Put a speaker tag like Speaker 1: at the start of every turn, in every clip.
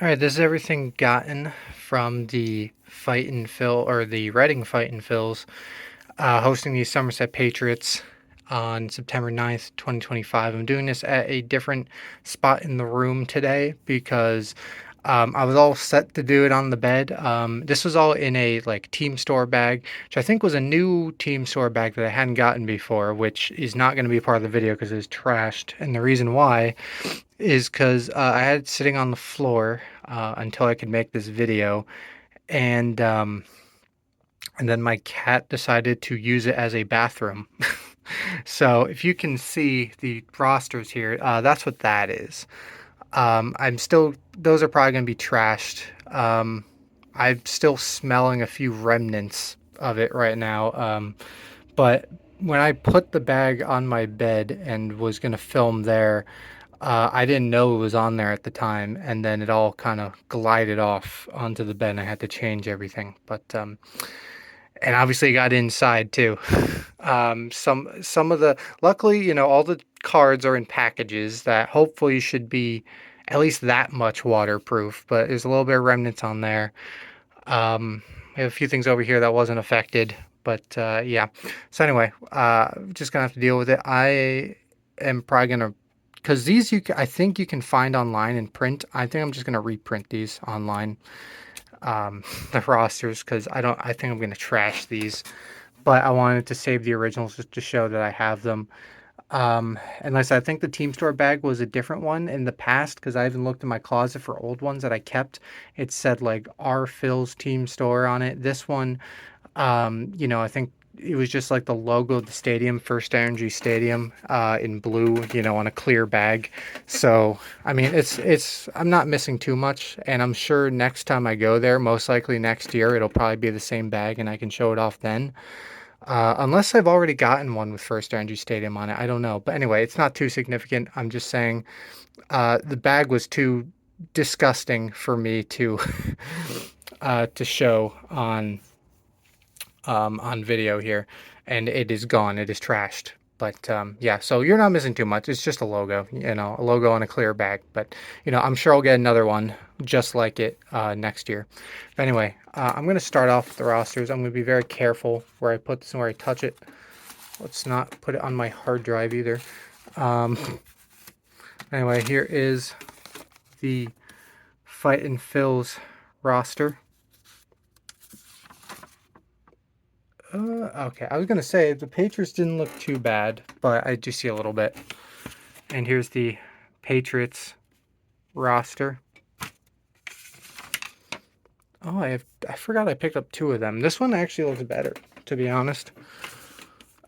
Speaker 1: All right, this is everything gotten from the Fight and Fill or the Reading Fight and Fills hosting the Somerset Patriots on September 9th, 2025. I'm doing this at a different spot in the room today because I was all set to do it on the bed. This was all in a like team store bag, which I think was a new team store bag that I hadn't gotten before, which is not going to be part of the video because it's trashed. And the reason why is because I had it sitting on the floor until I could make this video, and um, and then my cat decided to use it as a bathroom. So if you can see the rosters here, that's what that is. Those are probably going to be trashed. I'm still smelling a few remnants of it right now. But when I put the bag on my bed and was going to film there, I didn't know it was on there at the time, and then it all kind of glided off onto the bed, and I had to change everything. And obviously got inside too. Some of the luckily, all the cards are in packages that hopefully should be at least that much waterproof, but there's a little bit of remnants on there. We have a few things over here that wasn't affected, but yeah. So anyway, just gonna have to deal with it. I am probably gonna because I think you can find online and print. I think I'm just gonna reprint these online, the rosters, because I think I'm gonna trash these, but I wanted to save the originals just to show that I have them. Unless I think the team store bag was a different one in the past, because I even looked in my closet for old ones that I kept. It said like R Phil's team store on it. This one, I think it was just like the logo of the stadium, First Energy Stadium, in blue, on a clear bag. So, I mean, I'm not missing too much, and I'm sure next time I go there, most likely next year, it'll probably be the same bag, and I can show it off then. Unless I've already gotten one with First Energy Stadium on it, I don't know. But anyway, it's not too significant. I'm just saying, the bag was too disgusting for me to to show on video here, and it is gone. It is trashed. But yeah, so you're not missing too much. It's just a logo, a logo on a clear bag. But I'm sure I'll get another one just like it next year. But anyway, I'm gonna start off with the rosters. I'm gonna be very careful where I put this and where I touch it. Let's not put it on my hard drive either. Um, anyway, here is the Fight and Fills roster. Okay, I was gonna say the Patriots didn't look too bad, but I do see a little bit. And here's the Patriots roster. Oh, I forgot I picked up two of them. This one actually looks better, to be honest.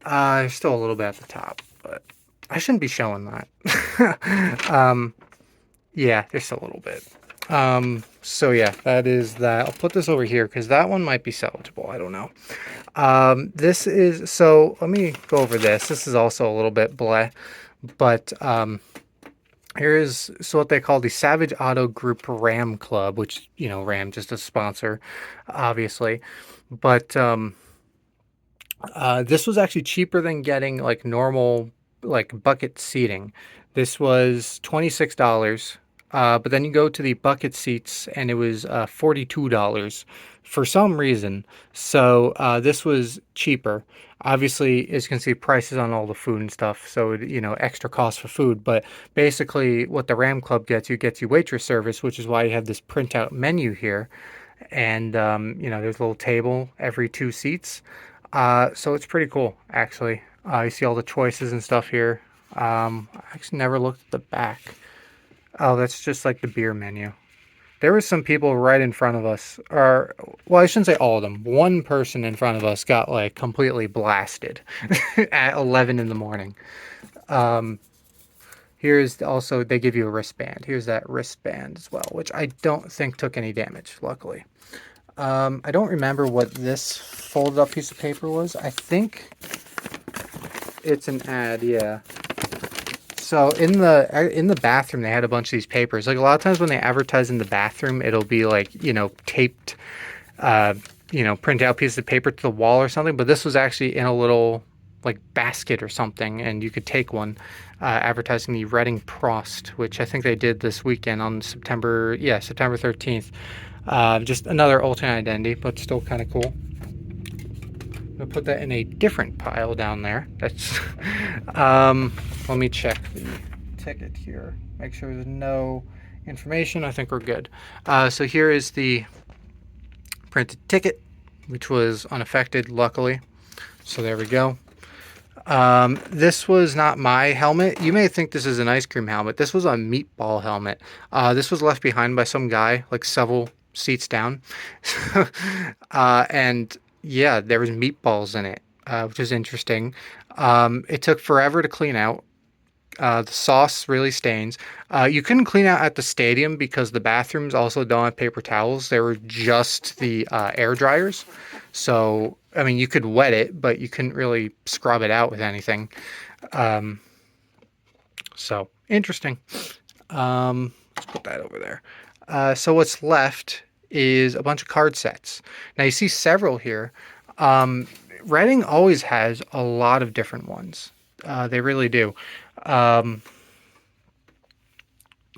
Speaker 1: There's still a little bit at the top, but I shouldn't be showing that. Yeah, there's a little bit. So yeah, that is that. I'll put this over here because that one might be salvageable. I don't know. So let me go over this. This is also a little bit bleh, but here is what they call the Savage Auto Group Ram Club, which, Ram just a sponsor, obviously. But this was actually cheaper than getting like normal like bucket seating. This was $26. But then you go to the bucket seats and it was $42 for some reason. So this was cheaper. Obviously, as you can see, prices on all the food and stuff. So, extra cost for food. But basically, what the Ram Club gets you waitress service, which is why you have this printout menu here. And, there's a little table every two seats. So it's pretty cool, actually. You see all the choices and stuff here. I actually never looked at the back. Oh, that's just like the beer menu. There were some people right in front of us, or, well, I shouldn't say all of them. One person in front of us got like completely blasted at 11 in the morning. Here's also, they give you a wristband. Here's that wristband as well, which I don't think took any damage, luckily. I don't remember what this folded up piece of paper was. I think it's an ad, yeah. So in the bathroom, they had a bunch of these papers. Like a lot of times when they advertise in the bathroom, it'll be like, taped, print out piece of paper to the wall or something. But this was actually in a little like basket or something, and you could take one, advertising the Reading Prost, which I think they did this weekend on September 13th. Just another alternate identity, but still kind of cool. I'm gonna put that in a different pile down there. That's let me check the ticket here. Make sure there's no information. I think we're good. So here is the printed ticket, which was unaffected, luckily. So there we go. This was not my helmet. You may think this is an ice cream helmet. This was a meatball helmet. This was left behind by some guy, like several seats down. And yeah, there was meatballs in it, which is interesting. It took forever to clean out. The sauce really stains. You couldn't clean out at the stadium because the bathrooms also don't have paper towels. They were just the air dryers. So, I mean, you could wet it, but you couldn't really scrub it out with anything. So, interesting. Let's put that over there. So what's left is a bunch of card sets. Now, you see several here. Reading always has a lot of different ones. They really do.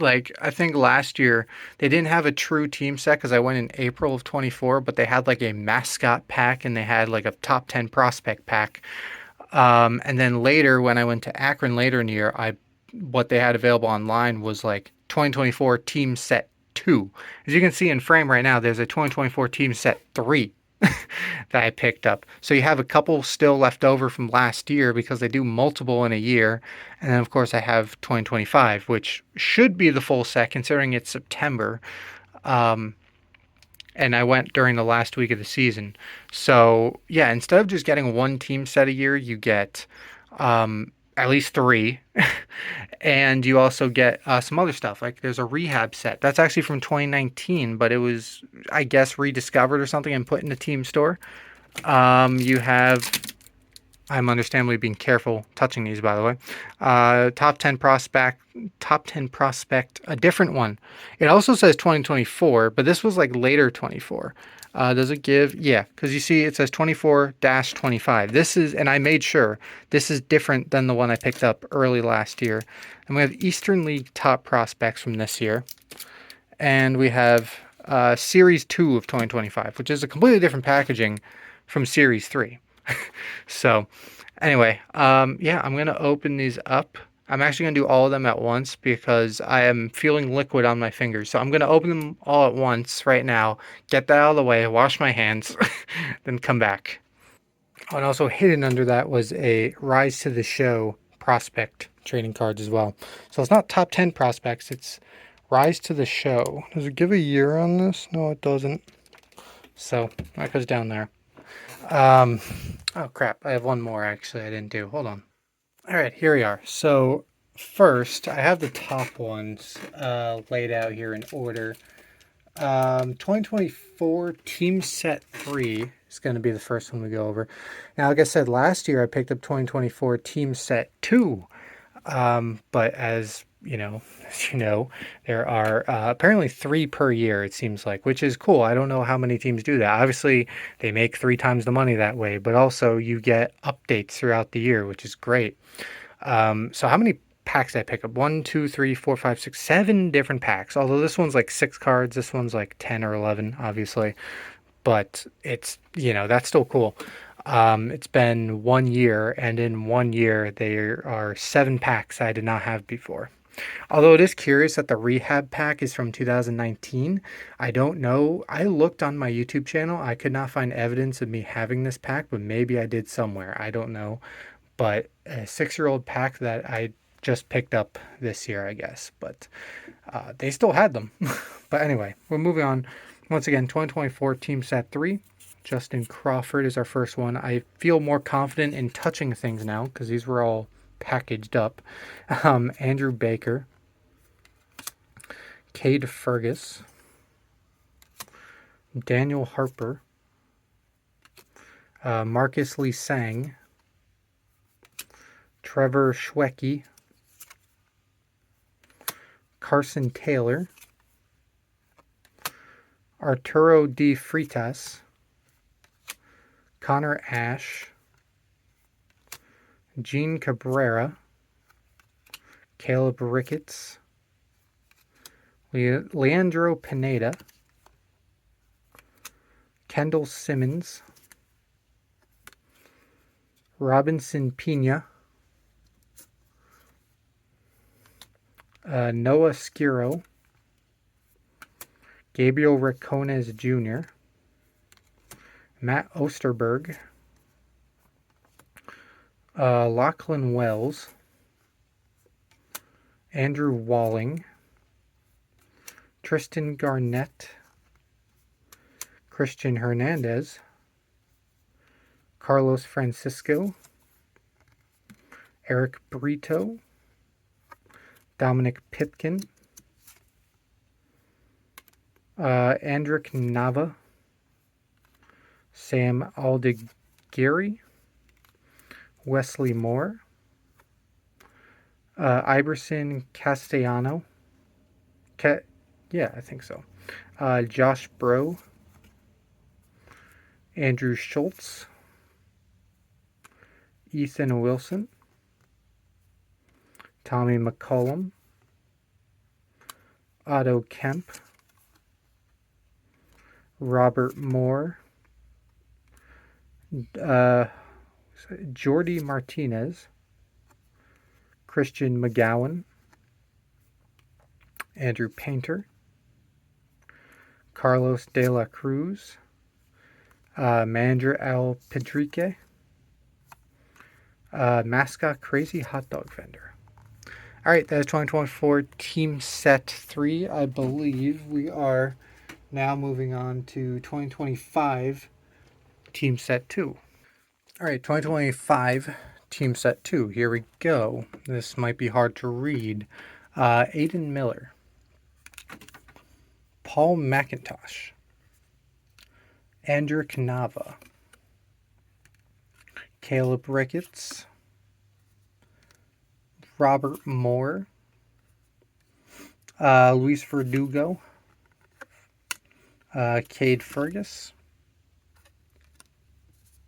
Speaker 1: Like, I think last year they didn't have a true team set because I went in April of 24, but they had like a mascot pack and they had like a top 10 prospect pack. And then later, when I went to Akron later in the year, what they had available online was like 2024 team set 2. As you can see in frame right now, there's a 2024 team set 3 that I picked up. So you have a couple still left over from last year because they do multiple in a year. And then, of course, I have 2025, which should be the full set considering it's September. And I went during the last week of the season. So, yeah, instead of just getting one team set a year, you get at least 3. And you also get some other stuff. Like there's a Rehab set. That's actually from 2019, but it was, I guess, rediscovered or something and put in the team store. You have, I'm understandably being careful touching these, by the way. Top 10 prospect, a different one. It also says 2024, but this was like later 24. Does it give? Yeah, because you see it says 24-25. This is, and I made sure, this is different than the one I picked up early last year. And we have Eastern League top prospects from this year. And we have Series 2 of 2025, which is a completely different packaging from Series 3. So anyway, yeah, I'm going to open these up. I'm actually going to do all of them at once because I am feeling liquid on my fingers. So I'm going to open them all at once right now, get that out of the way, wash my hands, then come back. Oh, and also hidden under that was a Rise to the Show prospect trading cards as well. So it's not top 10 prospects, it's Rise to the Show. Does it give a year on this? No, it doesn't. So that goes down there. Oh crap, I have one more actually I didn't do. Hold on. All right, here we are. So first, I have the top ones laid out here in order. 2024 Team Set 3 is going to be the first one we go over. Now, like I said, last year I picked up 2024 Team Set 2. But as you know, there are apparently 3 per year, it seems like, which is cool. I don't know how many teams do that. Obviously, they make 3 times the money that way, but also you get updates throughout the year, which is great. So how many packs did I pick up? 1, 2, 3, 4, 5, 6, 7 different packs. Although this one's like 6 cards, this one's like 10 or 11, obviously. But it's, that's still cool. It's been 1 year, and in 1 year, there are 7 packs I did not have before. Although it is curious that the Rehab pack is from 2019. I don't know. I looked on my YouTube channel. I could not find evidence of me having this pack, but maybe I did somewhere. I don't know. But a 6-year-old pack that I just picked up this year, I guess. But they still had them. But anyway, we're moving on. Once again, 2024 Team Set 3. Justin Crawford is our first one. I feel more confident in touching things now because these were all packaged up. Andrew Baker, Cade Fergus, Daniel Harper, Marcus Lee Sang, Trevor Schwecke, Carson Taylor, Arturo D. Freitas, Connor Ash, Gene Cabrera, Caleb Ricketts, Leandro Pineda, Kendall Simmons, Robinson Pena, Noah Skiro, Gabriel Racones Jr., Matt Osterberg, Lachlan Wells, Andrew Walling, Tristan Garnett, Christian Hernandez, Carlos Francisco, Eric Brito, Dominic Pipkin, Andrick Nava, Sam Aldegiri, Wesley Moore, Iverson Castellano, I think so. Josh Bro, Andrew Schultz, Ethan Wilson, Tommy McCollum, Otto Kemp, Robert Moore, Jordy Martinez, Christian McGowan, Andrew Painter, Carlos De La Cruz, Manager Al Pedrique, Mascot Crazy Hot Dog Vendor. All right, that is 2024 Team Set 3. I believe we are now moving on to 2025 Team Set 2. All right, 2025 Team Set 2. Here we go. This might be hard to read. Aiden Miller, Paul McIntosh, Andrew Nava, Caleb Ricketts, Robert Moore, Luis Verdugo, Cade Fergus,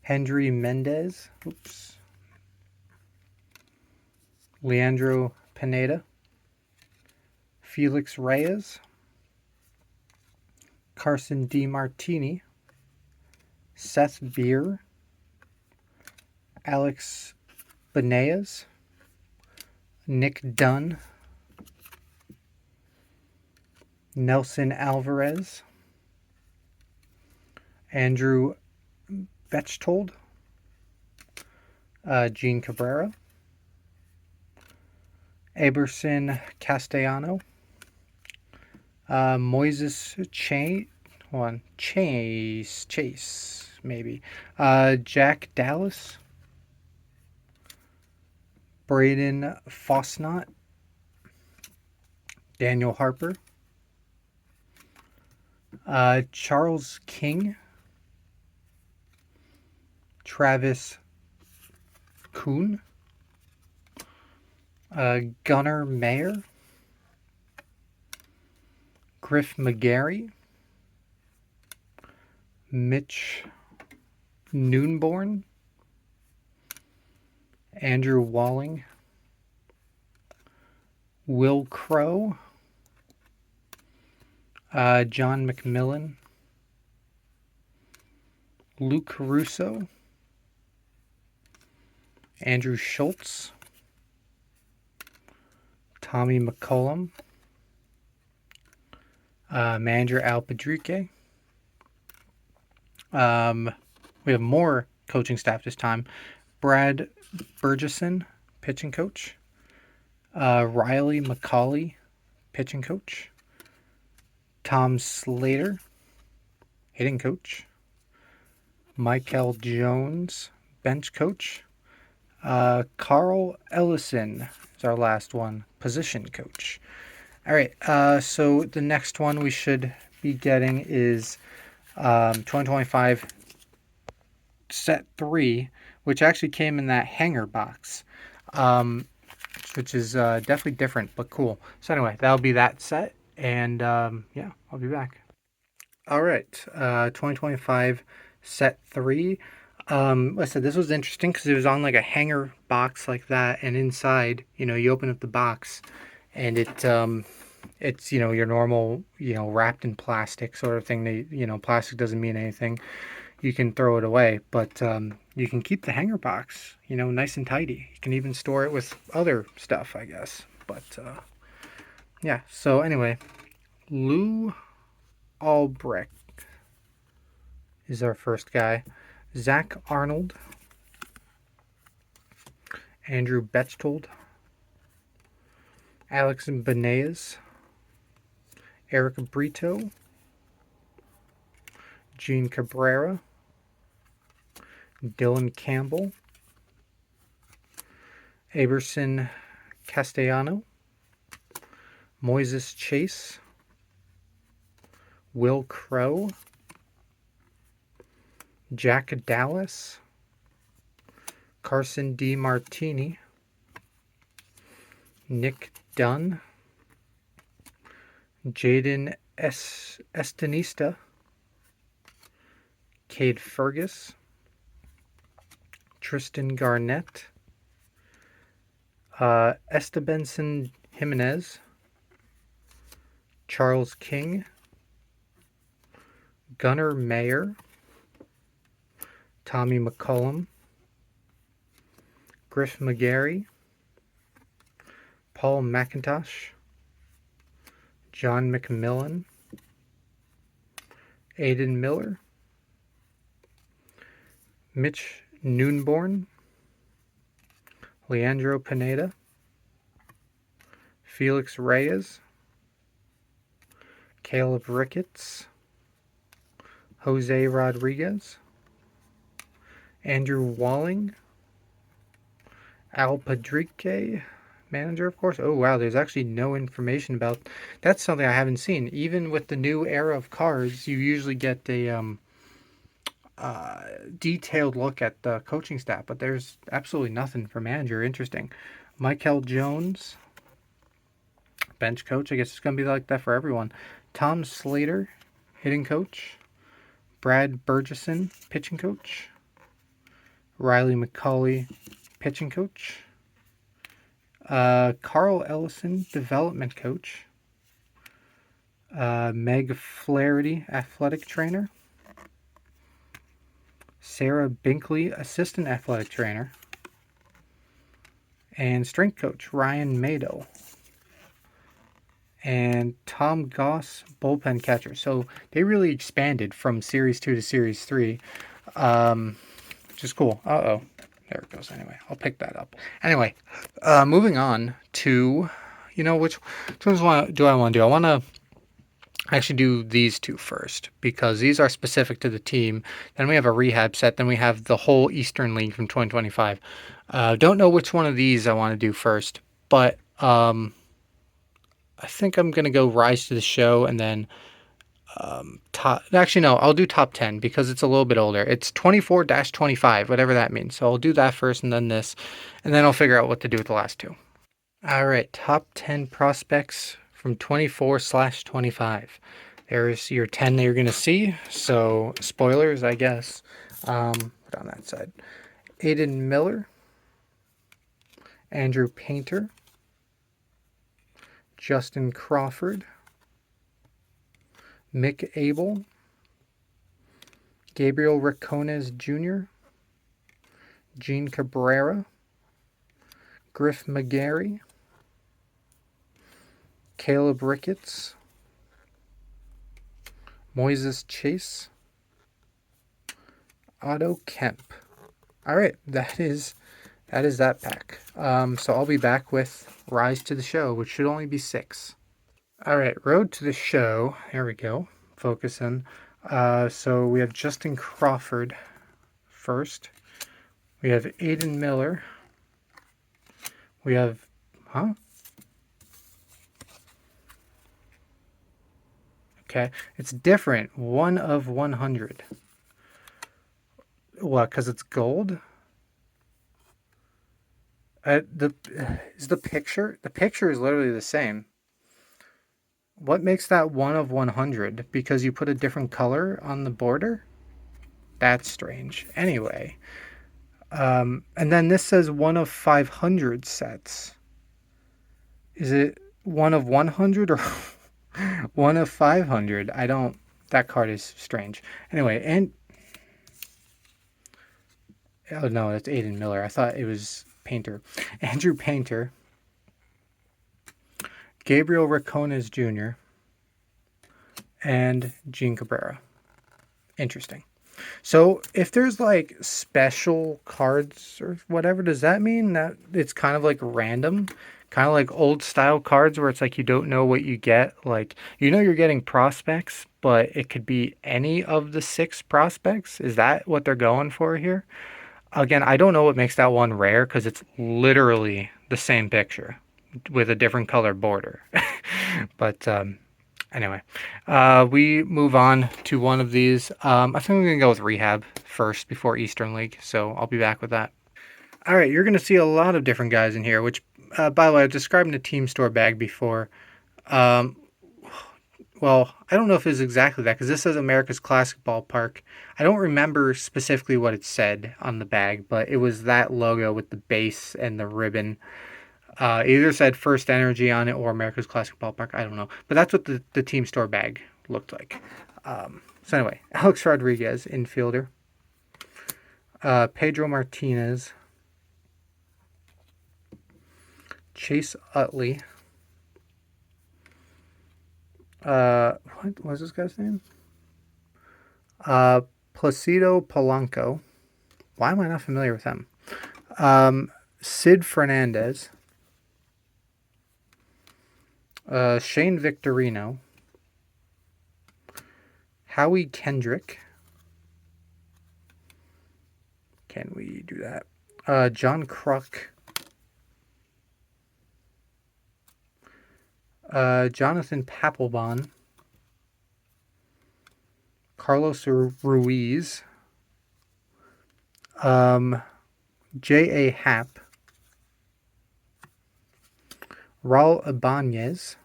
Speaker 1: Hendry Mendez, Leandro Pineda, Felix Reyes, Carson DiMartini, Seth Beer, Alex Benaez, Nick Dunn, Nelson Alvarez, Andrew Bechtold, Gene Cabrera, Aberson Castellano, Moises Chase, maybe, Jack Dallas, Braden Fosnot, Daniel Harper, Charles King, Travis Kuhn, Gunnar Mayer, Griff McGarry, Mitch Noonborn, Andrew Walling, Will Crow, John McMillan, Luke Russo, Andrew Schultz, Tommy McCollum, Manager Al Pedrique. We have more coaching staff this time. Brad Burgesson, pitching coach. Riley McCauley, pitching coach. Tom Slater, hitting coach. Michael Jones, bench coach. Carl Ellison is our last one, position coach. All right, so the next one we should be getting is 2025 Set 3, which actually came in that hanger box, which is definitely different, but cool. So anyway, that'll be that set, and yeah, I'll be back. All right, 2025 Set 3. I said this was interesting because it was on like a hanger box like that, and inside, you open up the box, and it's your normal wrapped in plastic sort of thing. Plastic doesn't mean anything. You can throw it away, but you can keep the hanger box, nice and tidy. You can even store it with other stuff, I guess. But yeah. So anyway, Lou Albrecht is our first guy. Zach Arnold, Andrew Bechtold, Alex Benaez, Eric Brito, Gene Cabrera, Dylan Campbell, Aberson Castellano, Moises Chase, Will Crow, Jack Dallas, Carson D. Martini, Nick Dunn, Jaden Estanista, Cade Fergus, Tristan Garnett, Estebenson Jimenez, Charles King, Gunnar Mayer, Tommy McCullum, Griff McGarry, Paul McIntosh, John McMillan, Aiden Miller, Mitch Noonborn, Leandro Pineda, Felix Reyes, Caleb Ricketts, Jose Rodriguez, Andrew Walling, Al Padrique, manager, of course. Oh, wow, there's actually no information about... That's something I haven't seen. Even with the new era of cars, you usually get a detailed look at the coaching staff, but there's absolutely nothing for manager. Interesting. Michael Jones, bench coach. I guess it's going to be like that for everyone. Tom Slater, hitting coach. Brad Burgesson, pitching coach. Riley McCauley, pitching coach. Carl Ellison, development coach. Meg Flaherty, athletic trainer. Sarah Binkley, assistant athletic trainer. And strength coach, Ryan Mado. And Tom Goss, bullpen catcher. So they really expanded from Series 2 to Series 3, which is cool. Uh-oh. There it goes. Anyway, I'll pick that up. Anyway, moving on to, which ones do I want to do? I want to actually do these two first because these are specific to the team. Then we have a rehab set. Then we have the whole Eastern League from 2025. Don't know which one of these I want to do first, but I think I'm going to go Rise to the Show and then Actually, no, I'll do top 10 because it's a little bit older. It's 24-25, whatever that means. So I'll do that first and then this, and then I'll figure out what to do with the last two. All right, top 10 prospects from 24/25. There's your 10 that you're going to see. So spoilers, I guess. Put on that side. Aiden Miller, Andrew Painter, Justin Crawford, Mick Abel, Gabriel Ricones Jr., Gene Cabrera, Griff McGarry, Caleb Ricketts, Moises Chase, Otto Kemp. All right, that is that pack. So I'll be back with Rise to the Show, which should only be 6. All right, Road to the Show. There we go. Focusing. So we have Justin Crawford first. We have Aiden Miller. We have, Okay, it's different. 1 of 100. What? Because it's gold. Is the picture? The picture is literally the same. What makes that 1 of 100? Because you put a different color on the border? That's strange. Anyway, and then this says 1 of 500 sets. Is it 1 of 100 or 1 of 500? I don't. That card is strange. Anyway, and oh no, that's Aiden Miller. I thought it was Painter. Andrew Painter, Gabriel Racones Jr., and Gene Cabrera. Interesting. So if there's like special cards or whatever, does that mean that it's kind of like random? Kind of like old style cards where it's like you don't know what you get. Like, you know, you're getting prospects, but it could be any of the 6 prospects. Is that what they're going for here? Again, I don't know what makes that one rare because it's literally the same picture with a different color border. But anyway, we move on to one of these. I think we're going to go with Rehab first before Eastern League, so I'll be back with that. All right, you're going to see a lot of different guys in here, which, by the way, I described in a team store bag before. Um, well, I don't know if it's exactly that because this says America's Classic Ballpark. I don't remember specifically what it said on the bag, but it was that logo with the base and the ribbon. Either said First Energy on it or America's Classic Ballpark. I don't know. But that's what the team store bag looked like. So anyway, Alex Rodriguez, infielder. Pedro Martinez. Chase Utley. What was this guy's name? Placido Polanco. Why am I not familiar with him? Sid Fernandez. Shane Victorino. Howie Kendrick. Can we do that? John Kruk. Jonathan Papelbon. Carlos Ruiz. J.A. Happ. Raul Ibanez.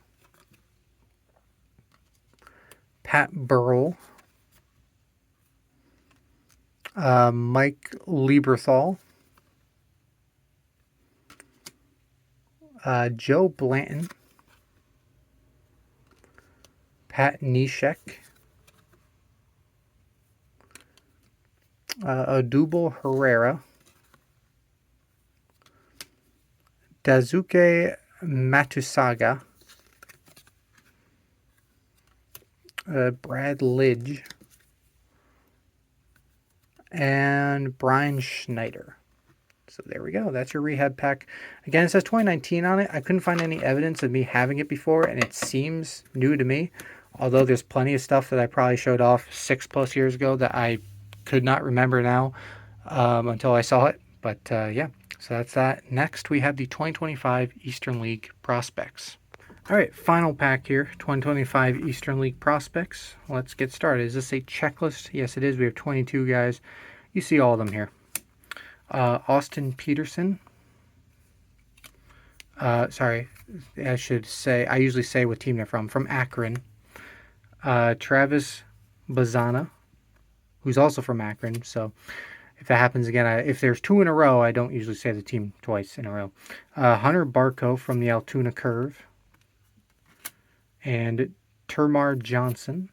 Speaker 1: Pat Burrell. Mike Lieberthal. Joe Blanton. Pat Neshek. Odubel Herrera. Daisuke Matusaga. Brad Lidge. And Brian Schneider. So there we go. That's your Rehab pack. Again, it says 2019 on it. I couldn't find any evidence of me having it before, and it seems new to me. Although there's plenty of stuff that I probably showed off 6+ years ago that I could not remember now until I saw it. But yeah, so that's that. Next, we have the 2025 Eastern League Prospects. All right, final pack here, 2025 Eastern League Prospects. Let's get started. Is this a checklist? Yes, it is. We have 22 guys. You see all of them here. Austin Peterson. Sorry, I should say, I usually say what team they're from. From Akron. Travis Bazana, who's also from Akron. So if that happens again, if there's 2 in a row, I don't usually say the team twice in a row. Hunter Barco from the Altoona Curve. And Termar Johnson.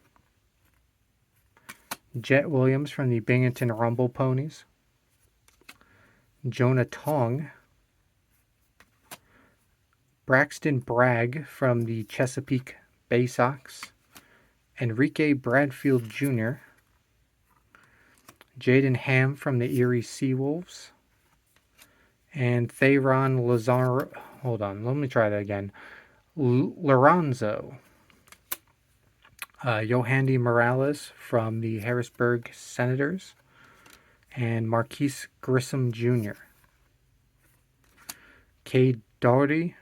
Speaker 1: Jet Williams from the Binghamton Rumble Ponies. Jonah Tong. Braxton Bragg from the Chesapeake Bay Sox. Enrique Bradfield Jr. Jaden Ham from the Erie Seawolves. And Theron Lazaro. Hold on, let me try that again. Lorenzo. Yohandy Morales from the Harrisburg Senators. And Marquise Grissom Jr. Cade Doughty.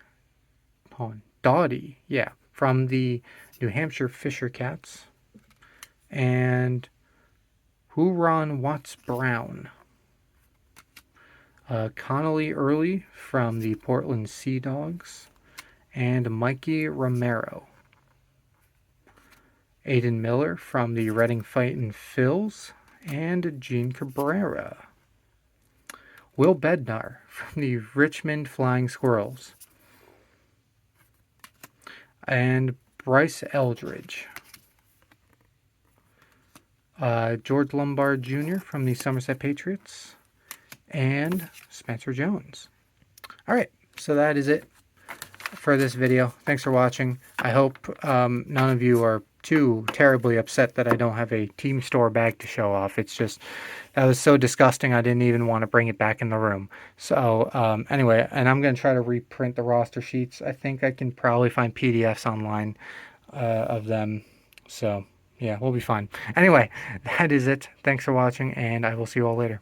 Speaker 1: Doughty, yeah, from the New Hampshire Fisher Cats. And Huron Watts Brown. Connolly Early from the Portland Sea Dogs. And Mikey Romero. Aiden Miller from the Reading Fightin' Phils. and Gene Cabrera. Will Bednar from the Richmond Flying Squirrels. And Bryce Eldridge. George Lombard Jr. from the Somerset Patriots. And Spencer Jones. All right, so that is it for this video. Thanks for watching. I hope none of you are too terribly upset that I don't have a team store bag to show off. It's just, that was so disgusting I didn't even want to bring it back in the room. So anyway, and I'm going to try to reprint the roster sheets. I think I can probably find PDFs online of them. So yeah, we'll be fine. Anyway, that is it. Thanks for watching, and I will see you all later.